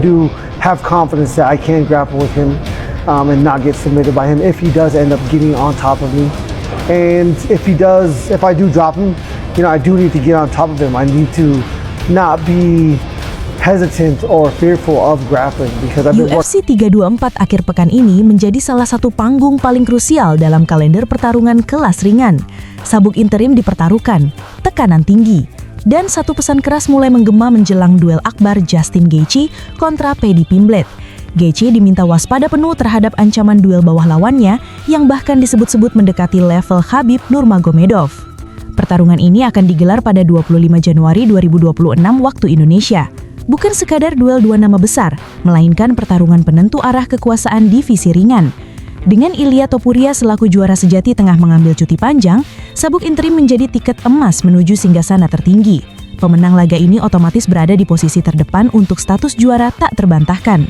do have confidence that I can grapple with him and not get submitted by him if he does end up getting on top of me. And if I do drop him, I do need to get on top of him. I need to not be hesitant or fearful of grappling because I've been UFC 324 akhir pekan ini menjadi salah satu panggung paling krusial dalam kalender pertarungan kelas ringan. Sabuk interim dipertaruhkan, tekanan tinggi, dan satu pesan keras mulai menggema menjelang duel akbar Justin Gaethje kontra Paddy Pimblett. Gaethje diminta waspada penuh terhadap ancaman duel bawah lawannya yang bahkan disebut-sebut mendekati level Khabib Nurmagomedov. Pertarungan ini akan digelar pada 25 Januari 2026 waktu Indonesia. Bukan sekadar duel dua nama besar, melainkan pertarungan penentu arah kekuasaan divisi ringan. Dengan Ilia Topuria selaku juara sejati tengah mengambil cuti panjang, sabuk interim menjadi tiket emas menuju singgasana tertinggi. Pemenang laga ini otomatis berada di posisi terdepan untuk status juara tak terbantahkan.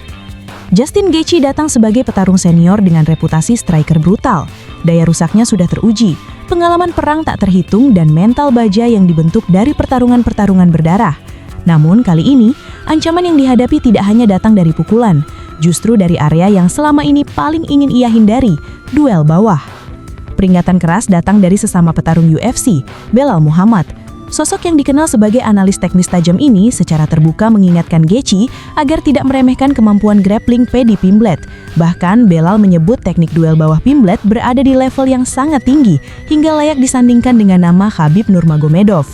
Justin Gaethje datang sebagai petarung senior dengan reputasi striker brutal. Daya rusaknya sudah teruji, pengalaman perang tak terhitung dan mental baja yang dibentuk dari pertarungan-pertarungan berdarah. Namun kali ini, ancaman yang dihadapi tidak hanya datang dari pukulan, justru dari area yang selama ini paling ingin ia hindari, duel bawah. Peringatan keras datang dari sesama petarung UFC, Belal Muhammad. Sosok yang dikenal sebagai analis teknis tajam ini secara terbuka mengingatkan Gaethje agar tidak meremehkan kemampuan grappling Paddy Pimblett. Bahkan Belal menyebut teknik duel bawah Pimblett berada di level yang sangat tinggi hingga layak disandingkan dengan nama Khabib Nurmagomedov.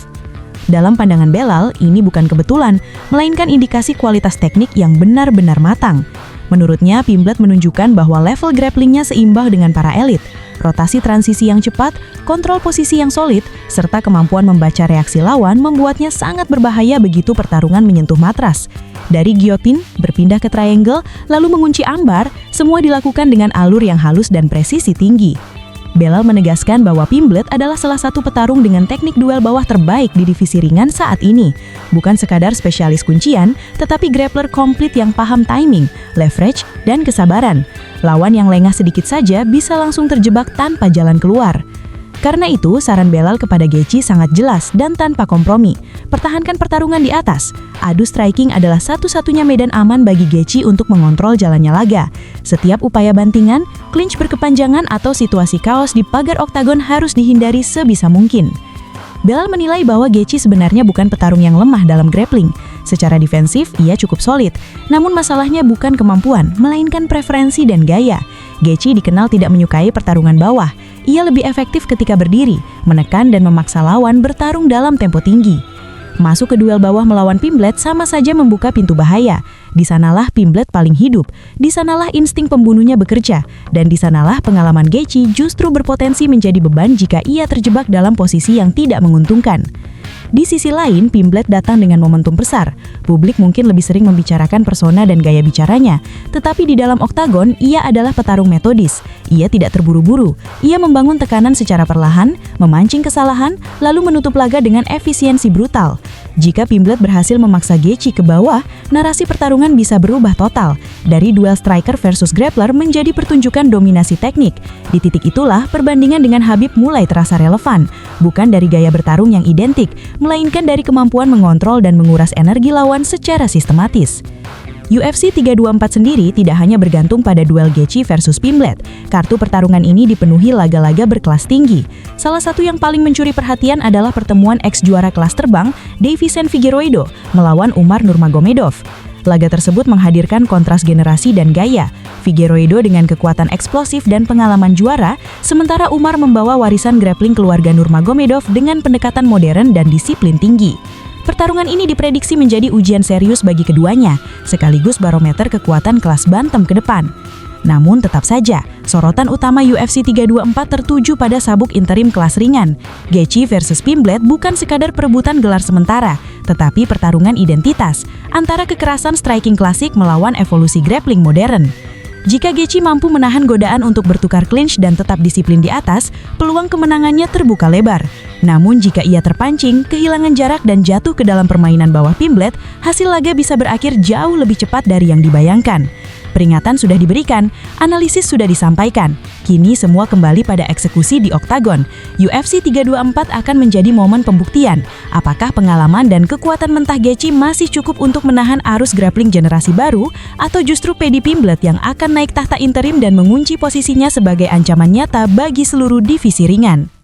Dalam pandangan Belal, ini bukan kebetulan, melainkan indikasi kualitas teknik yang benar-benar matang. Menurutnya, Pimblett menunjukkan bahwa level grapplingnya seimbang dengan para elit. Rotasi transisi yang cepat, kontrol posisi yang solid, serta kemampuan membaca reaksi lawan membuatnya sangat berbahaya begitu pertarungan menyentuh matras. Dari guillotine, berpindah ke triangle, lalu mengunci armbar, semua dilakukan dengan alur yang halus dan presisi tinggi. Belal menegaskan bahwa Pimblett adalah salah satu petarung dengan teknik duel bawah terbaik di divisi ringan saat ini. Bukan sekadar spesialis kuncian, tetapi grappler komplit yang paham timing, leverage, dan kesabaran. Lawan yang lengah sedikit saja bisa langsung terjebak tanpa jalan keluar. Karena itu, saran Belal kepada Gaethje sangat jelas dan tanpa kompromi. Pertahankan pertarungan di atas. Adu striking adalah satu-satunya medan aman bagi Gaethje untuk mengontrol jalannya laga. Setiap upaya bantingan, clinch berkepanjangan atau situasi kaos di pagar oktagon harus dihindari sebisa mungkin. Belal menilai bahwa Gaethje sebenarnya bukan petarung yang lemah dalam grappling. Secara defensif, ia cukup solid. Namun masalahnya bukan kemampuan, melainkan preferensi dan gaya. Gaethje dikenal tidak menyukai pertarungan bawah. Ia lebih efektif ketika berdiri, menekan dan memaksa lawan bertarung dalam tempo tinggi. Masuk ke duel bawah melawan Pimblett sama saja membuka pintu bahaya. Di sanalah Pimblett paling hidup, di sanalah insting pembunuhnya bekerja, dan di sanalah pengalaman Gaethje justru berpotensi menjadi beban jika ia terjebak dalam posisi yang tidak menguntungkan. Di sisi lain, Pimblett datang dengan momentum besar. Publik mungkin lebih sering membicarakan persona dan gaya bicaranya, tetapi di dalam oktagon, ia adalah petarung metodis. Ia tidak terburu-buru. Ia membangun tekanan secara perlahan, memancing kesalahan, lalu menutup laga dengan efisiensi brutal. Jika Pimblett berhasil memaksa Gaethje ke bawah, narasi pertarungan bisa berubah total. Dari duel striker versus grappler menjadi pertunjukan dominasi teknik. Di titik itulah, perbandingan dengan Khabib mulai terasa relevan. Bukan dari gaya bertarung yang identik, melainkan dari kemampuan mengontrol dan menguras energi lawan secara sistematis. UFC 324 sendiri tidak hanya bergantung pada duel Gaethje versus Pimblett. Kartu pertarungan ini dipenuhi laga-laga berkelas tinggi. Salah satu yang paling mencuri perhatian adalah pertemuan ex-juara kelas terbang Deiveson Figueiredo melawan Umar Nurmagomedov. Laga tersebut menghadirkan kontras generasi dan gaya. Figueiredo dengan kekuatan eksplosif dan pengalaman juara, sementara Umar membawa warisan grappling keluarga Nurmagomedov dengan pendekatan modern dan disiplin tinggi. Pertarungan ini diprediksi menjadi ujian serius bagi keduanya, sekaligus barometer kekuatan kelas bantam ke depan. Namun tetap saja, sorotan utama UFC 324 tertuju pada sabuk interim kelas ringan. Gaethje versus Pimblett bukan sekadar perebutan gelar sementara, tetapi pertarungan identitas antara kekerasan striking klasik melawan evolusi grappling modern. Jika Gaethje mampu menahan godaan untuk bertukar clinch dan tetap disiplin di atas, peluang kemenangannya terbuka lebar. Namun jika ia terpancing, kehilangan jarak dan jatuh ke dalam permainan bawah Pimblett, hasil laga bisa berakhir jauh lebih cepat dari yang dibayangkan. Peringatan sudah diberikan, analisis sudah disampaikan. Kini semua kembali pada eksekusi di oktagon. UFC 324 akan menjadi momen pembuktian. Apakah pengalaman dan kekuatan mentah Gaethje masih cukup untuk menahan arus grappling generasi baru, atau justru Paddy Pimblett yang akan naik tahta interim dan mengunci posisinya sebagai ancaman nyata bagi seluruh divisi ringan?